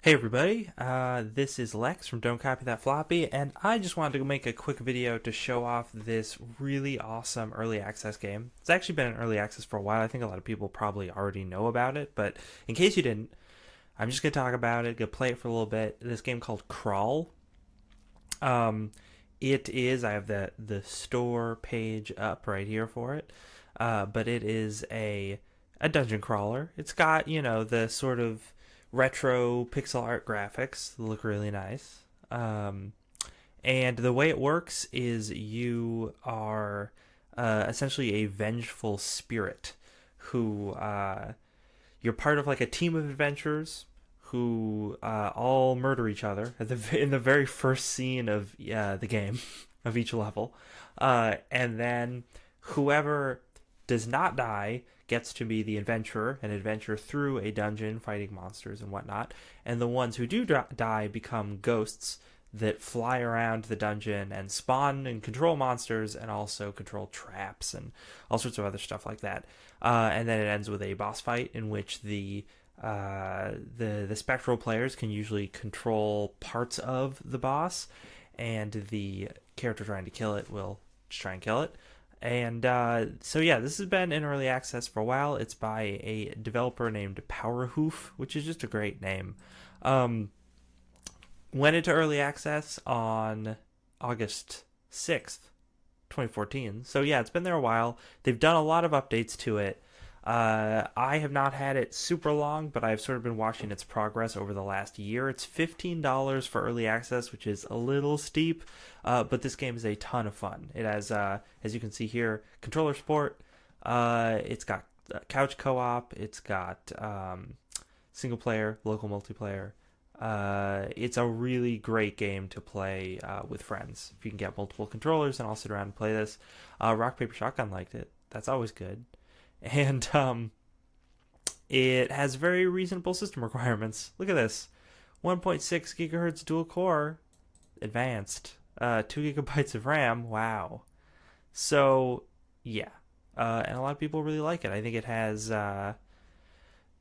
Hey everybody, this is Lex from Don't Copy That Floppy, and I just wanted to make a quick video to show off this really awesome early access game. It's actually been in early access for a while. I think a lot of people probably already know about it, but in case you didn't, I'm just gonna talk about it, gonna play it for a little bit. This game called Crawl. Um, it is. I have the store page up right here for it, but it is a dungeon crawler. It's got the sort of retro pixel art graphics that look really nice. And the way it works is you are essentially a vengeful spirit who you're part of like a team of adventurers who all murder each other in the very first scene of the game of each level, and then whoever does not die gets to be the adventurer and adventure through a dungeon fighting monsters and whatnot. And the ones who do die become ghosts that fly around the dungeon and spawn and control monsters and also control traps and all sorts of other stuff like that. And then it ends with a boss fight in which the spectral players can usually control parts of the boss, and the character trying to kill it will just try and kill it. And so yeah, this has been in early access for a while. It's by a developer named Powerhoof, which is just a great name. Um, Went into early access on August 6th, 2014. So yeah, it's been there a while. They've done a lot of updates to it. I have not had it super long, but I've sort of been watching its progress over the last year. It's $15 for early access, which is a little steep, but this game is a ton of fun. It has, as you can see here, controller support. It's got couch co-op. It's got single player, local multiplayer. It's a really great game to play with friends. If you can get multiple controllers and all sit around and play this. Rock Paper Shotgun liked it. That's always good. And it has very reasonable system requirements. Look at this: 1.6 gigahertz dual core, advanced, 2 gigabytes of RAM. Wow. So yeah, and a lot of people really like it. I think it has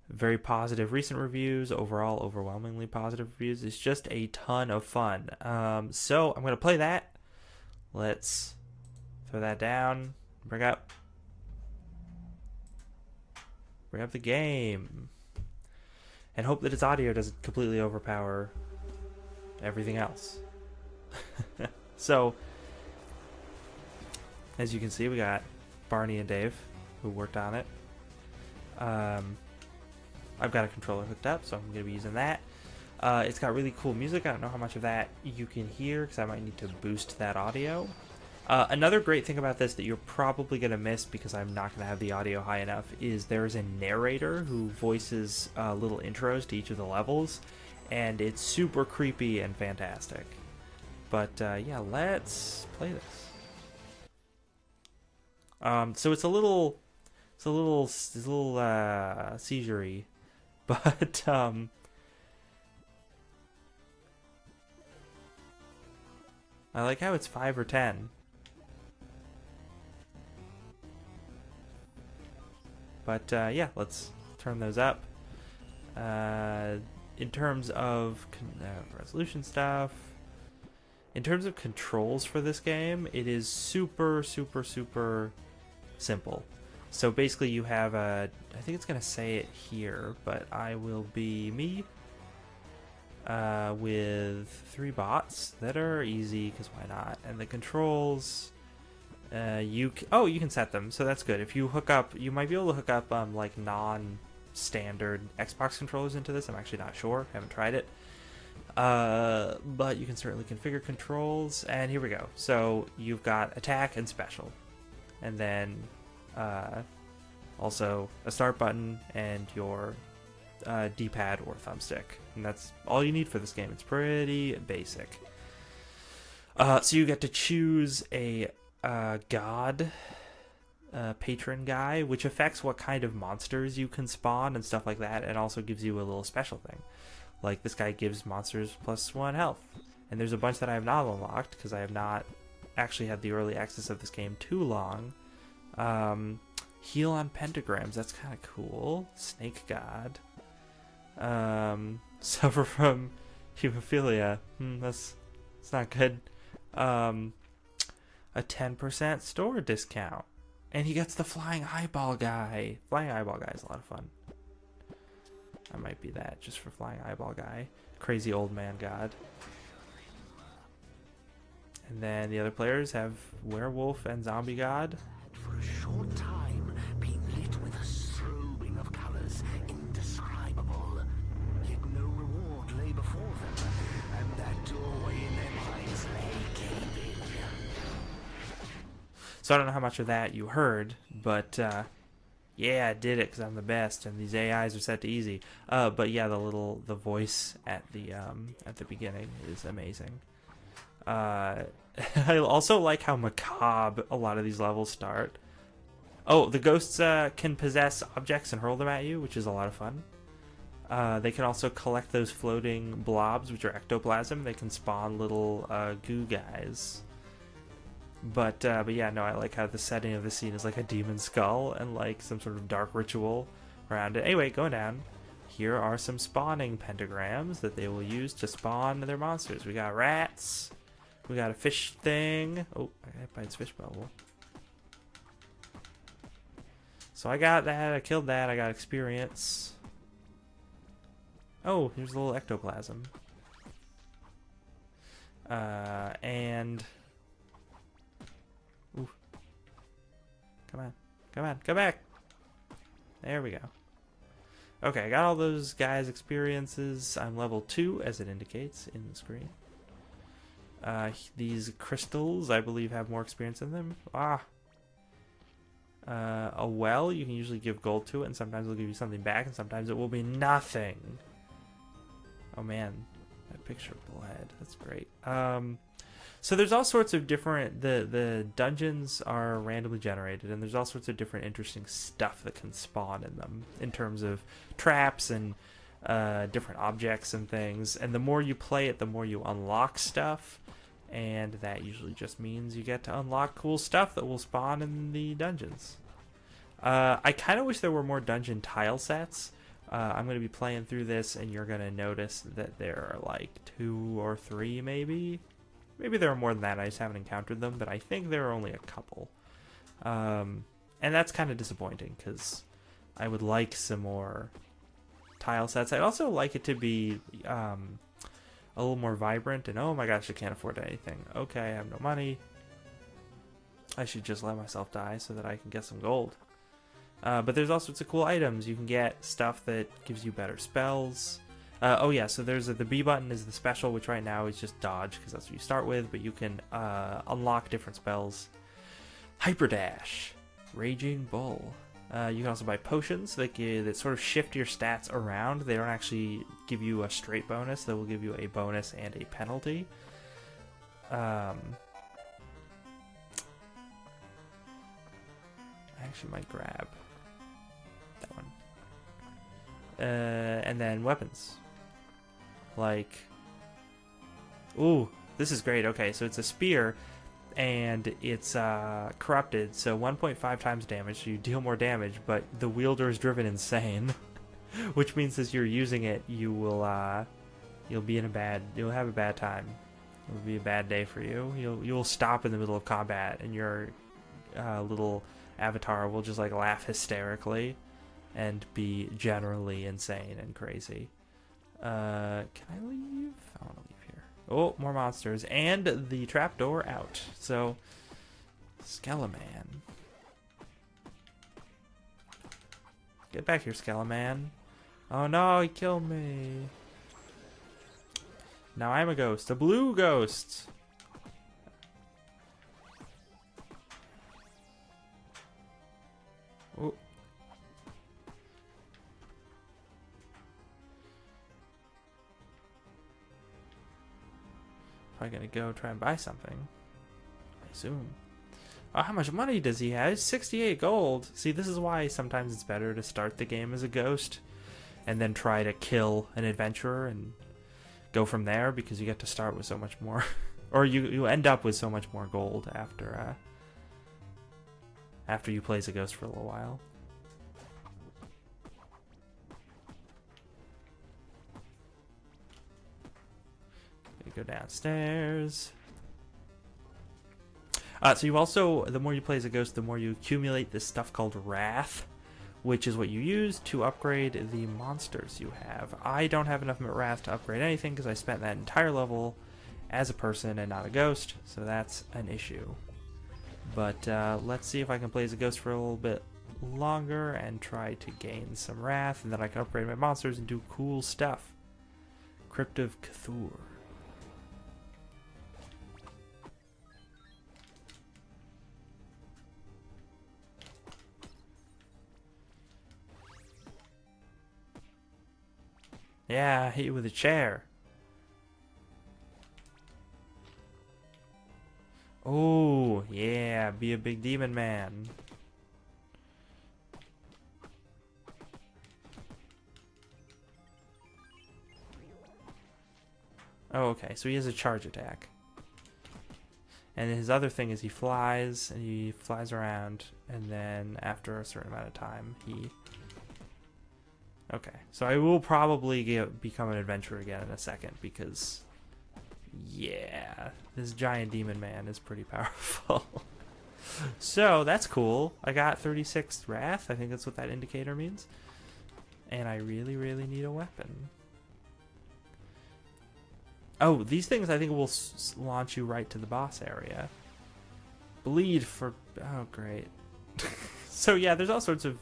very positive recent reviews. Overall, overwhelmingly positive reviews. It's just a ton of fun. So I'm gonna play that. Let's throw that down. Bring up the game, and hope that its audio doesn't completely overpower everything else. So, as you can see, we got Barney and Dave who worked on it. I've got a controller hooked up, so I'm going to be using that. It's got really cool music. I don't know how much of that you can hear because I might need to boost that audio. Another great thing about this that you're probably going to miss because I'm not going to have the audio high enough is there's a narrator who voices little intros to each of the levels, and it's super creepy and fantastic. But yeah, let's play this. So it's a little seizure-y, but I like how it's 5 or 10. But yeah, let's turn those up. In terms of resolution stuff, in terms of controls for this game, it is super simple. So basically you have I think it's going to say it here, but I will be me with 3 bots that are easy, because why not? And the controls, you can set them, so that's good. If you hook up, you might be able to hook up like non-standard Xbox controllers into this. I'm actually not sure, haven't tried it. But you can certainly configure controls, and here we go. So you've got attack and special, and then also a start button and your D-pad or thumbstick, and that's all you need for this game. It's pretty basic. So you get to choose a god patron guy, which affects what kind of monsters you can spawn and stuff like that, and also gives you a little special thing. Like this guy gives monsters +1 health, and there's a bunch that I have not unlocked because I have not actually had the early access of this game too long. Heal on pentagrams, that's kind of cool. Snake god. suffer from hemophilia. That's not good. Um, a 10% store discount. And he gets the flying eyeball guy. Flying eyeball guy is a lot of fun. I might be that just for flying eyeball guy. Crazy old man god. And then the other players have werewolf and zombie god. For a short time, being lit with a strobing of colors indescribable. Yet no reward lay before them, and that doorway in their minds lay gaping. So I don't know how much of that you heard, but yeah, I did it because I'm the best, and these AIs are set to easy. But yeah, the voice at the beginning is amazing. I also like how macabre a lot of these levels start. Oh, the ghosts can possess objects and hurl them at you, which is a lot of fun. They can also collect those floating blobs, which are ectoplasm. They can spawn little goo guys. But yeah, no, I like how the setting of the scene is like a demon skull and like some sort of dark ritual around it. Anyway, going down. Here are some spawning pentagrams that they will use to spawn their monsters. We got rats. We got a fish thing. Oh, I got hit by its fish bubble. So I got that. I killed that. I got experience. Oh, here's a little ectoplasm. And... Ooh. Come on. Come on. Come back. There we go. Okay, I got all those guys' experiences. I'm level 2, as it indicates in the screen. These crystals, I believe, have more experience in them. A well, you can usually give gold to it, and sometimes it'll give you something back, and sometimes it will be nothing. Oh man, that picture of Bullhead, that's great. So there's all sorts of different, the dungeons are randomly generated, and there's all sorts of different interesting stuff that can spawn in them, in terms of traps and different objects and things. And the more you play it, the more you unlock stuff. And that usually just means you get to unlock cool stuff that will spawn in the dungeons. I kind of wish there were more dungeon tile sets. I'm going to be playing through this, and you're going to notice that there are like 2 or 3 maybe. Maybe there are more than that, I just haven't encountered them, but I think there are only a couple. And that's kind of disappointing, because I would like some more tile sets. I'd also like it to be... a little more vibrant, and oh my gosh, I can't afford anything. Okay, I have no money. I should just let myself die so that I can get some gold. But there's all sorts of cool items. You can get stuff that gives you better spells. Oh yeah, so there's the B button is the special, which right now is just dodge, because that's what you start with, but you can unlock different spells. Hyperdash. Raging Bull. You can also buy potions that sort of shift your stats around. They don't actually give you a straight bonus. They will give you a bonus and a penalty. I actually might grab that one. And then weapons. Like... Ooh, this is great. Okay, so it's a spear. And it's corrupted, so 1.5 times damage, so you deal more damage, but the wielder is driven insane. Which means as you're using it, you will you'll have a bad time. It'll be a bad day for you. You'll stop in the middle of combat, and your little avatar will just like laugh hysterically and be generally insane and crazy. Can I leave? I want to leave. Oh, more monsters. And the trapdoor out. So, Skeleman. Get back here, Skeleman. Oh no, he killed me. Now I'm a ghost. A blue ghost. Oh. Probably gonna go try and buy something, I assume. Oh, how much money does he have? 68 gold. See, this is why sometimes it's better to start the game as a ghost and then try to kill an adventurer and go from there, because you get to start with so much more. Or you end up with so much more gold after you play as a ghost for a little while. go downstairs. So you also, the more you play as a ghost, the more you accumulate this stuff called Wrath, which is what you use to upgrade the monsters you have. I don't have enough Wrath to upgrade anything because I spent that entire level as a person and not a ghost, so that's an issue. But let's see if I can play as a ghost for a little bit longer and try to gain some Wrath, and then I can upgrade my monsters and do cool stuff. Crypt of Cthulhu. Yeah, hit you with a chair. Oh, yeah, be a big demon man. Oh, okay, so he has a charge attack. And his other thing is he flies, and he flies around, and then after a certain amount of time, he... Okay, so I will probably become an adventurer again in a second, because... Yeah, this giant demon man is pretty powerful. So, that's cool. I got 36 Wrath, I think that's what that indicator means. And I really, really need a weapon. Oh, these things I think will launch you right to the boss area. Bleed for... Oh, great. So yeah, there's all sorts of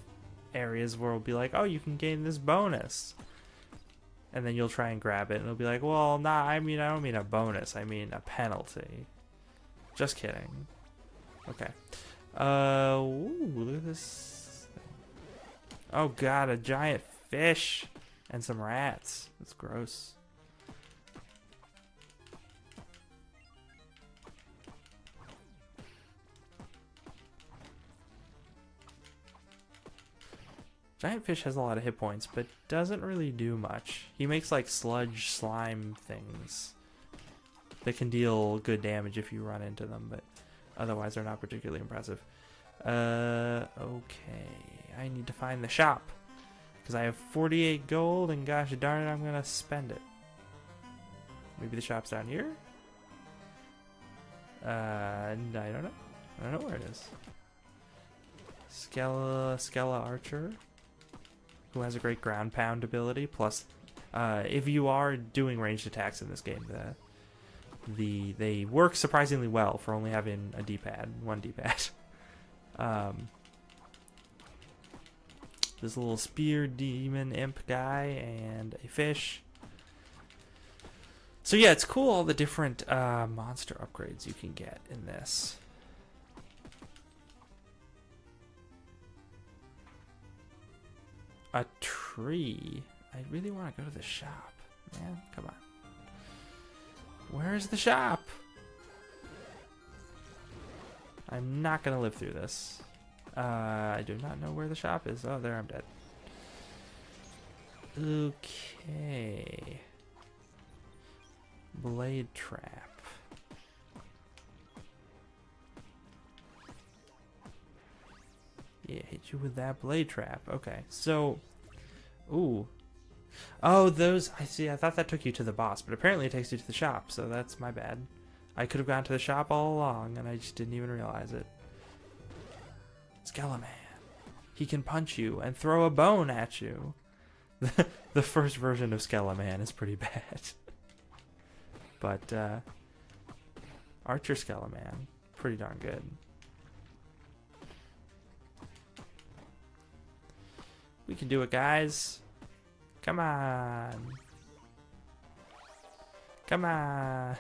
areas where it'll be like, oh, you can gain this bonus. And then you'll try and grab it, and it'll be like, well, nah, I don't mean a bonus, I mean a penalty. Just kidding. Okay. Ooh, look at this thing. Oh god, a giant fish! And some rats. That's gross. Giant fish has a lot of hit points, but doesn't really do much. He makes like sludge slime things that can deal good damage if you run into them, but otherwise they're not particularly impressive. Okay, I need to find the shop because I have 48 gold, and gosh darn it, I'm gonna spend it. Maybe the shop's down here? I don't know. I don't know where it is. Skella Archer, who has a great ground pound ability. Plus, if you are doing ranged attacks in this game, they work surprisingly well for only having a D-pad, one D-pad. This little spear demon imp guy and a fish. So yeah, it's cool all the different monster upgrades you can get in this. A tree. I really want to go to the shop. Man, come on. Where's the shop? I'm not going to live through this. I do not know where the shop is. Oh, there, I'm dead. Okay. Blade trap. Yeah, hit you with that blade trap. Okay, so... Ooh. Oh, those... I see, I thought that took you to the boss, but apparently it takes you to the shop, so that's my bad. I could have gone to the shop all along, and I just didn't even realize it. Skeleman. He can punch you and throw a bone at you. The first version of Skeleman is pretty bad. But, Archer Skeleman, pretty darn good. We can do it, guys. Come on. Come on.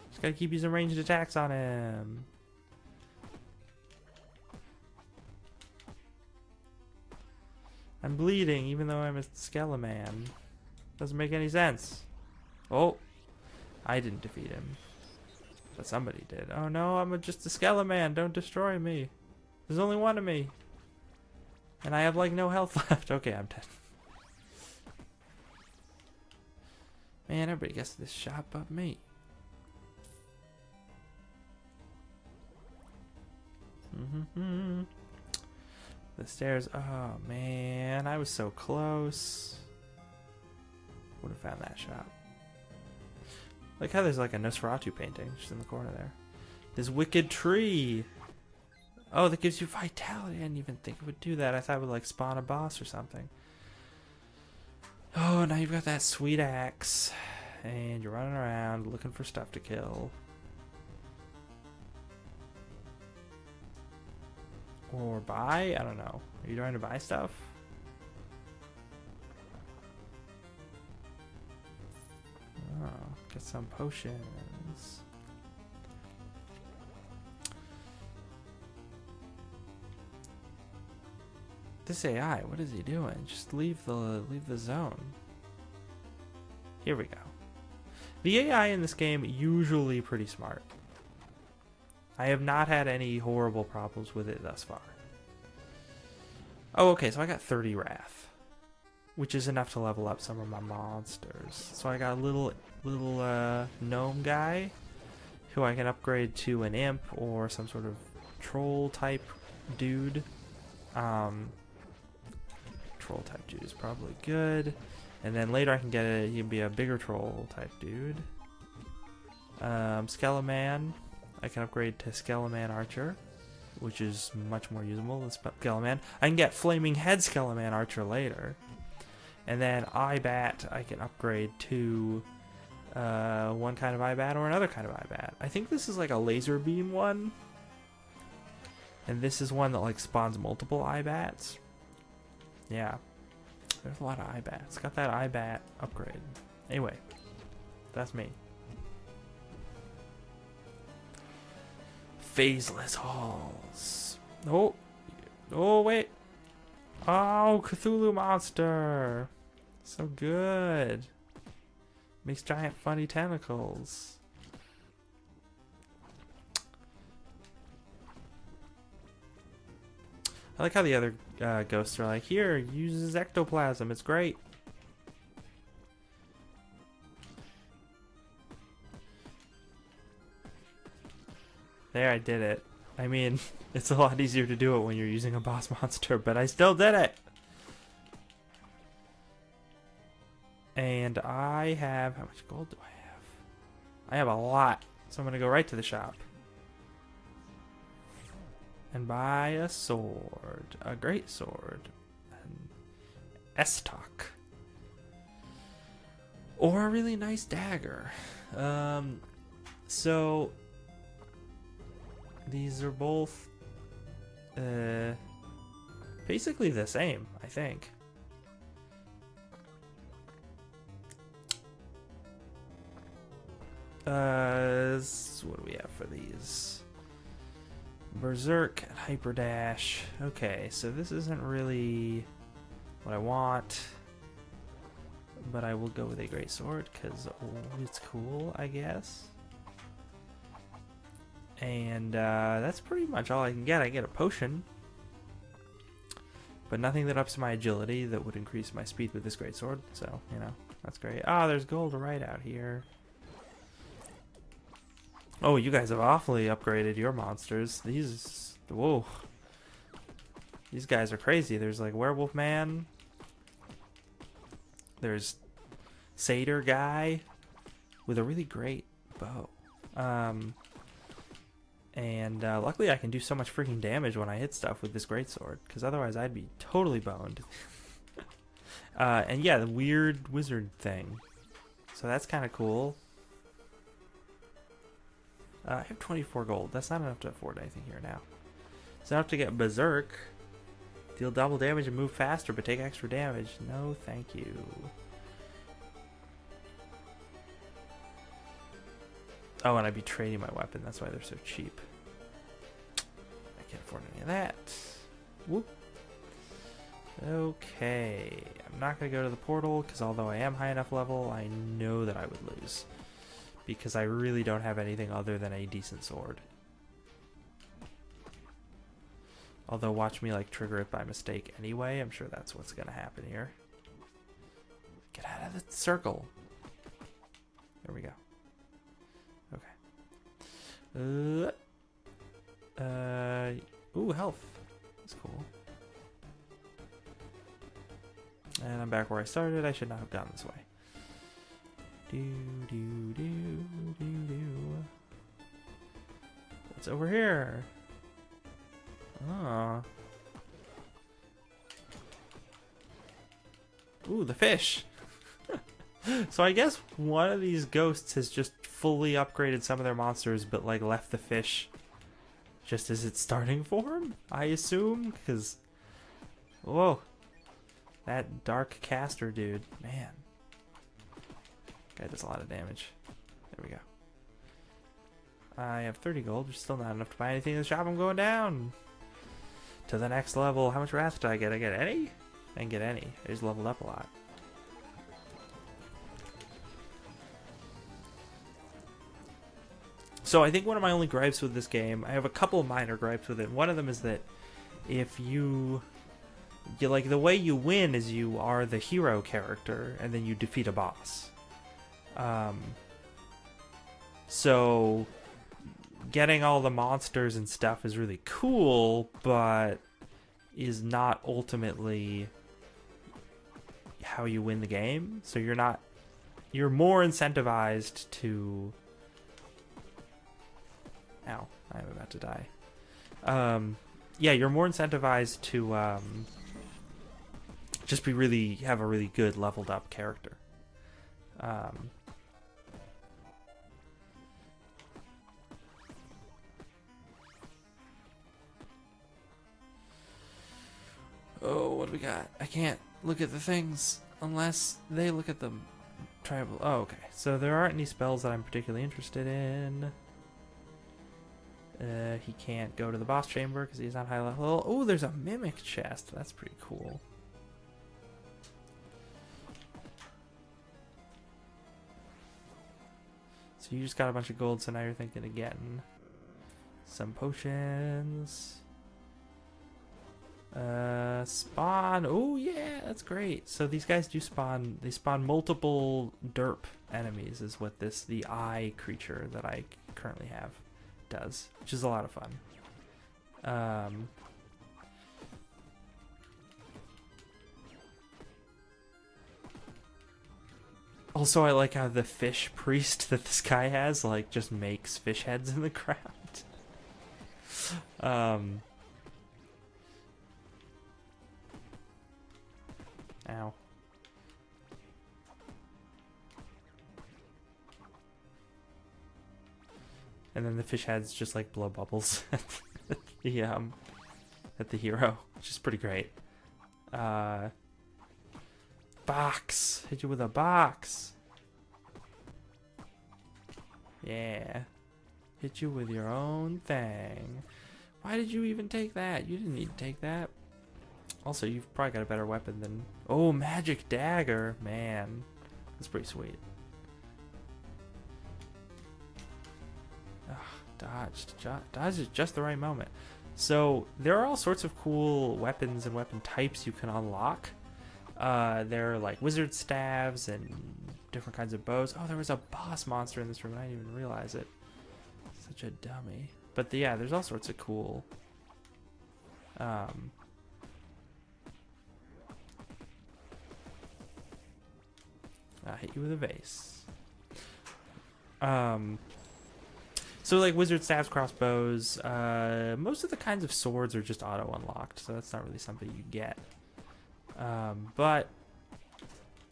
Just gotta keep using ranged attacks on him. I'm bleeding even though I'm a Skeleman. Doesn't make any sense. Oh, I didn't defeat him. But somebody did. Oh no, I'm just a Skeleman. Don't destroy me. There's only one of me. And I have like no health left. Okay, I'm dead. Man, everybody gets to this shop but me. The stairs. Oh man, I was so close. would have found that shop. Like how there's like a Nosferatu painting just in the corner there. This wicked tree. Oh, that gives you vitality. I didn't even think it would do that. I thought it would like spawn a boss or something. Oh, now you've got that sweet axe. And you're running around looking for stuff to kill. Or buy? I don't know. Are you trying to buy stuff? Oh, get some potions. This AI, what is he doing? Just leave the zone. Here we go. The AI in this game usually pretty smart. I have not had any horrible problems with it thus far. Oh, okay, so I got 30 Wrath, which is enough to level up some of my monsters. So I got a little gnome guy who I can upgrade to an imp or some sort of troll type dude. Troll type dude is probably good. And then later I can get he can be a bigger troll type dude. Skeleman, I can upgrade to Skeleman Archer, which is much more usable than Skeleman. I can get Flaming Head Skeleman Archer later. And then Eyebat, I can upgrade to one kind of Eyebat or another kind of Eyebat. I think this is like a laser beam one. And this is one that like spawns multiple Eyebats. Yeah. There's a lot of Eyebats. Got that Eyebat upgrade. Anyway, that's me. Phaseless Halls. Oh. Oh, wait. Oh, Cthulhu Monster. So good. Makes giant funny tentacles. I like how the other ghosts are like, here, uses ectoplasm, it's great. There, I did it. I mean, it's a lot easier to do it when you're using a boss monster, but I still did it! And I have... how much gold do I have? I have a lot, so I'm going to go right to the shop. And buy a sword. A great sword. An Estoc. Or a really nice dagger. So... these are both... basically the same, I think. What do we have for these? Berserk and Hyperdash. Okay, so this isn't really what I want, but I will go with a great sword because it's cool, I guess. And that's pretty much all I can get. I get a potion, but nothing that ups my agility that would increase my speed with this great sword. So, you know, that's great. Ah, there's gold right out here. Oh, you guys have awfully upgraded your monsters. These, whoa. These guys are crazy. There's like Werewolf Man. There's Satyr guy with a really great bow. And luckily I can do so much freaking damage when I hit stuff with this greatsword, because otherwise I'd be totally boned. And yeah, the weird wizard thing. So that's kind of cool. I have 24 gold. That's not enough to afford anything here now. It's enough to get Berserk. Deal double damage and move faster, but take extra damage. No, thank you. Oh, and I'd be trading my weapon. That's why they're so cheap. I can't afford any of that. Whoop. Okay. I'm not going to go to the portal, because although I am high enough level, I know that I would lose. Because I really don't have anything other than a decent sword. Although watch me like trigger it by mistake anyway. I'm sure that's what's going to happen here. Get out of the circle. There we go. Okay. Ooh, health. That's cool. And I'm back where I started. I should not have gone this way. Do, do, do, do, do. What's over here? Oh. Ooh, the fish. So I guess one of these ghosts has just fully upgraded some of their monsters, but like left the fish just as its starting form, I assume, because whoa, that dark caster dude, man, guy does a lot of damage. There we go. I have 30 gold, which is still not enough to buy anything in the shop. I'm going down to the next level. How much wrath did I get? I get any? I didn't get any. I just leveled up a lot. So I think one of my only gripes with this game, I have a couple of minor gripes with it. One of them is that if you like, the way you win is you are the hero character and then you defeat a boss. So getting all the monsters and stuff is really cool, but is not ultimately how you win the game. So you're more incentivized to... Ow, I'm about to die. Yeah, you're more incentivized to just have a really good leveled up character. Oh, what do we got? I can't look at the things unless they look at them. Tribal. Oh, okay. So there aren't any spells that I'm particularly interested in. He can't go to the boss chamber because he's not high level. Oh, there's a mimic chest. That's pretty cool. So you just got a bunch of gold, so now you're thinking of getting some potions. Spawn. Oh yeah, that's great. So these guys do spawn. They spawn multiple derp enemies, is what the eye creature that I currently have does, which is a lot of fun. Also, I like how the fish priest that this guy has, like, just makes fish heads in the ground. Ow. And then the fish heads just like blow bubbles at the hero, which is pretty great. Box. Hit you with a box. Yeah. Hit you with your own thing. Why did you even take that? You didn't need to take that. Also, you've probably got a better weapon than... Oh, magic dagger. Man. That's pretty sweet. Dodged. Dodged at just the right moment. So there are all sorts of cool weapons and weapon types you can unlock. There are like wizard staves and different kinds of bows. Oh, there was a boss monster in this room and I didn't even realize it. Such a dummy. But yeah, there's all sorts of cool... I'll hit you with a vase. So like wizard staves, crossbows, most of the kinds of swords are just auto unlocked, so that's not really something you get. But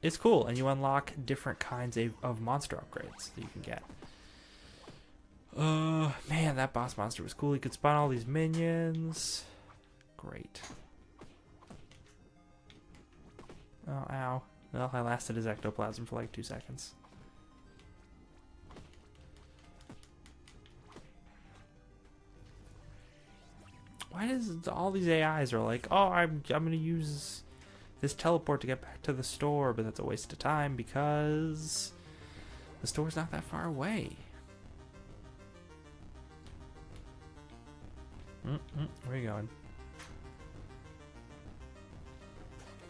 it's cool, and you unlock different kinds of monster upgrades that you can get. Man, that boss monster was cool. He could spawn all these minions. Great. Oh, ow. Well, I lasted his ectoplasm for like 2 seconds. Why does all these AIs are like, oh, I'm gonna use this teleport to get back to the store, but that's a waste of time because the store's not that far away. Where are you going?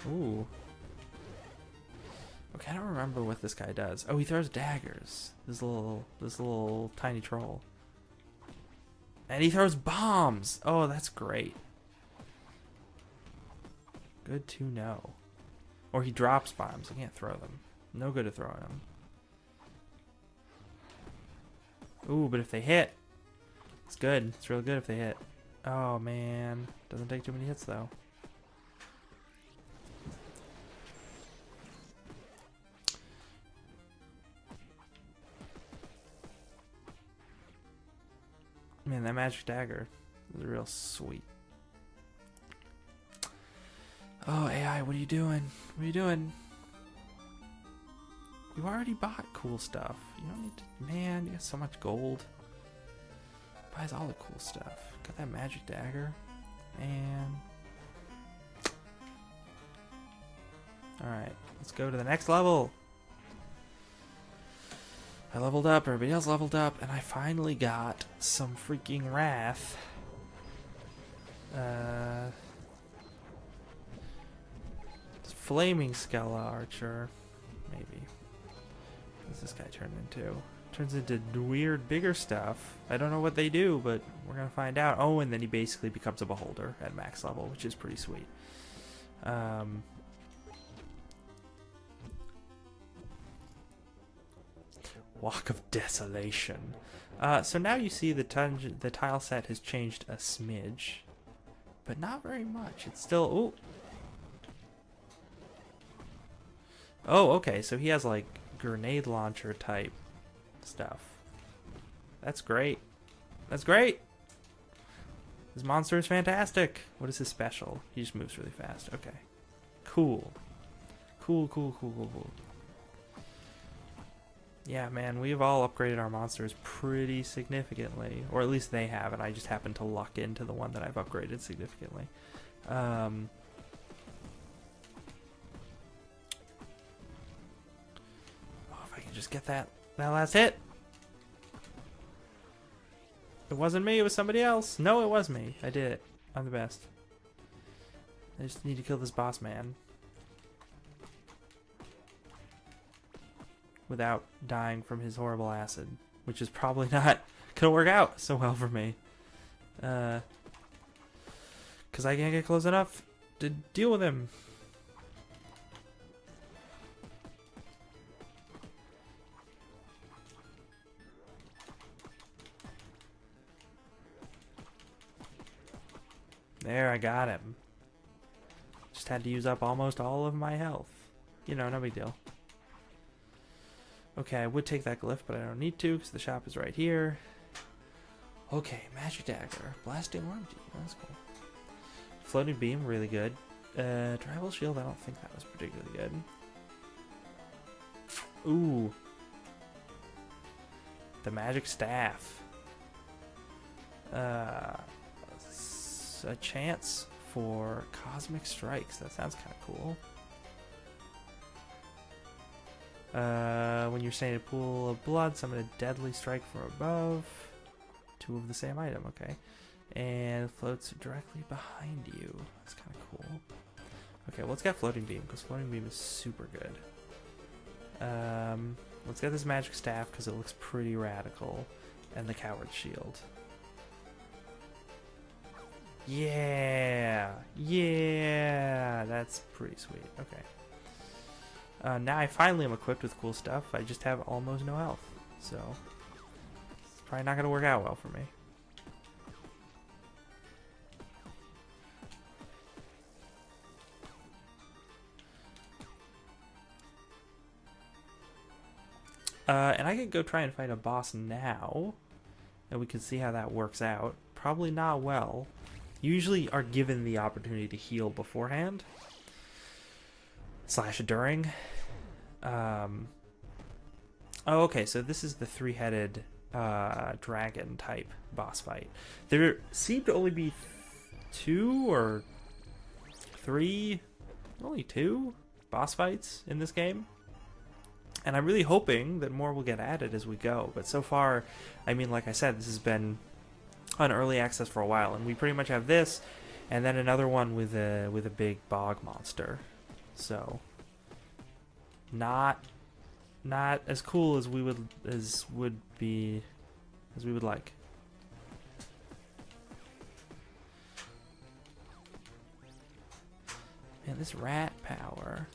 Ooh. Okay, I don't remember what this guy does. Oh, he throws daggers. This little tiny troll. And he throws bombs. Oh, that's great. Good to know. Or he drops bombs. I can't throw them. No good at throwing them. Ooh, but if they hit, it's good. It's real good if they hit. Oh man, doesn't take too many hits though. Man, that magic dagger is real sweet. Oh, AI, what are you doing? What are you doing? You already bought cool stuff. You don't need to... Man, you got so much gold. Buys all the cool stuff. Got that magic dagger. And... Alright, let's go to the next level. I leveled up, everybody else leveled up, and I finally got some freaking wrath. Flaming Skella Archer. Maybe. What's this guy turn into? Turns into weird, bigger stuff. I don't know what they do, but we're gonna find out. Oh, and then he basically becomes a beholder at max level, which is pretty sweet. Walk of Desolation. So now you see the tile set has changed a smidge, but not very much. It's still... Ooh. Oh, okay, so he has like grenade launcher type stuff. That's great. That's great! This monster is fantastic. What is his special? He just moves really fast. Okay. Cool. Cool. Yeah, man, we've all upgraded our monsters pretty significantly. Or at least they have, and I just happen to luck into the one that I've upgraded significantly. Just get that last hit. It wasn't me, it was somebody else. No, it was me. I did it. I'm the best. I just need to kill this boss man without dying from his horrible acid, which is probably not gonna work out so well for me. Because I can't get close enough to deal with him. There, I got him. Just had to use up almost all of my health. You know, no big deal. Okay, I would take that glyph, but I don't need to because the shop is right here. Okay, magic dagger. Blasting orb. That's cool. Floating beam, really good. Tribal shield, I don't think that was particularly good. Ooh. The magic staff. A chance for cosmic strikes. That sounds kind of cool. When you're staying in a pool of blood, summon a deadly strike from above. Two of the same item, okay. And floats directly behind you. That's kind of cool. Okay, well, let's get floating beam, because floating beam is super good. Let's get this magic staff, because it looks pretty radical. And the coward shield. Yeah, that's pretty sweet. Okay. Now I finally am equipped with cool stuff. I just have almost no health, so it's probably not gonna work out well for me. And I could go try and fight a boss now, and we can see how that works out. Probably not well. You usually are given the opportunity to heal beforehand / during. Oh, okay, so this is the three-headed dragon type boss fight. There seem to only be 2 or 3, only 2 boss fights in this game. And I'm really hoping that more will get added as we go. But so far, I mean, like I said, this has been on early access for a while, and we pretty much have this, and then another one with a big bog monster. So, not as cool as we would like. Man, this rat power.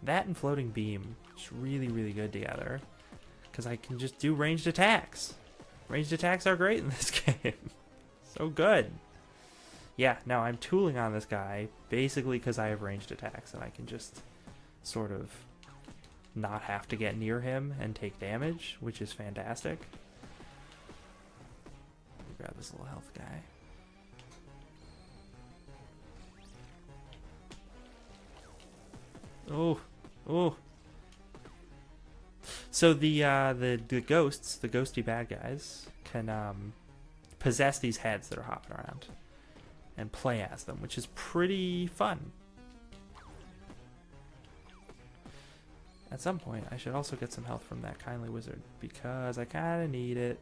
That and floating beam, it's really, really good together. because I can just do ranged attacks. Ranged attacks are great in this game. So good. Yeah, no, I'm tooling on this guy basically because I have ranged attacks and I can just sort of not have to get near him and take damage, which is fantastic. Grab this little health guy. Oh, oh. So the ghosts, the ghosty bad guys, can possess these heads that are hopping around and play as them, which is pretty fun. At some point, I should also get some health from that kindly wizard because I kind of need it.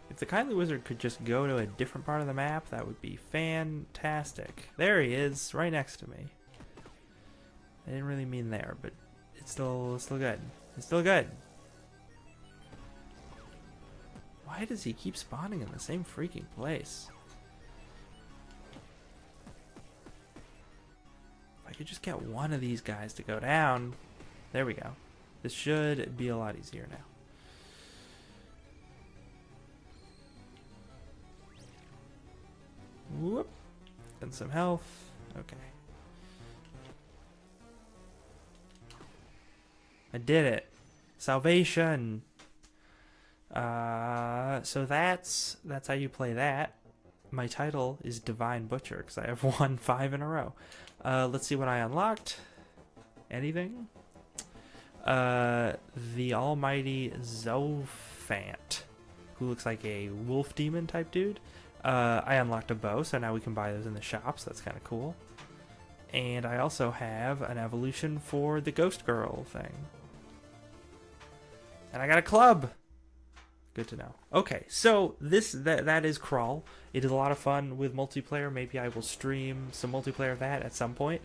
If the kindly wizard could just go to a different part of the map, that would be fantastic. There he is, right next to me. I didn't really mean there, but it's still good. It's still good. Why does he keep spawning in the same freaking place? If I could just get one of these guys to go down. There we go. This should be a lot easier now. Whoop. And some health. Okay. I did it. Salvation. So that's how you play that. My title is Divine Butcher because I have won 5 in a row. Let's see what I unlocked. Anything? The almighty Zophant, who looks like a wolf demon type dude. I unlocked a bow, so now we can buy those in the shops. That's kind of cool. And I also have an evolution for the ghost girl thing. And I got a club. Good to know. Okay, so that is Crawl. It is a lot of fun with multiplayer. Maybe I will stream some multiplayer of that at some point.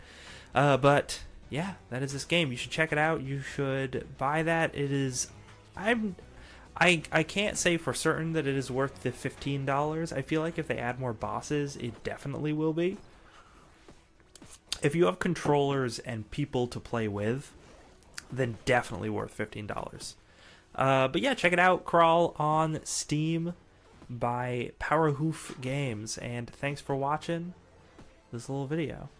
But yeah, that is this game. You should check it out. You should buy that. It is. I can't say for certain that it is worth the $15. I feel like if they add more bosses, it definitely will be. If you have controllers and people to play with, then definitely worth $15. But yeah, check it out. Crawl on Steam by Powerhoof Games. And thanks for watching this little video.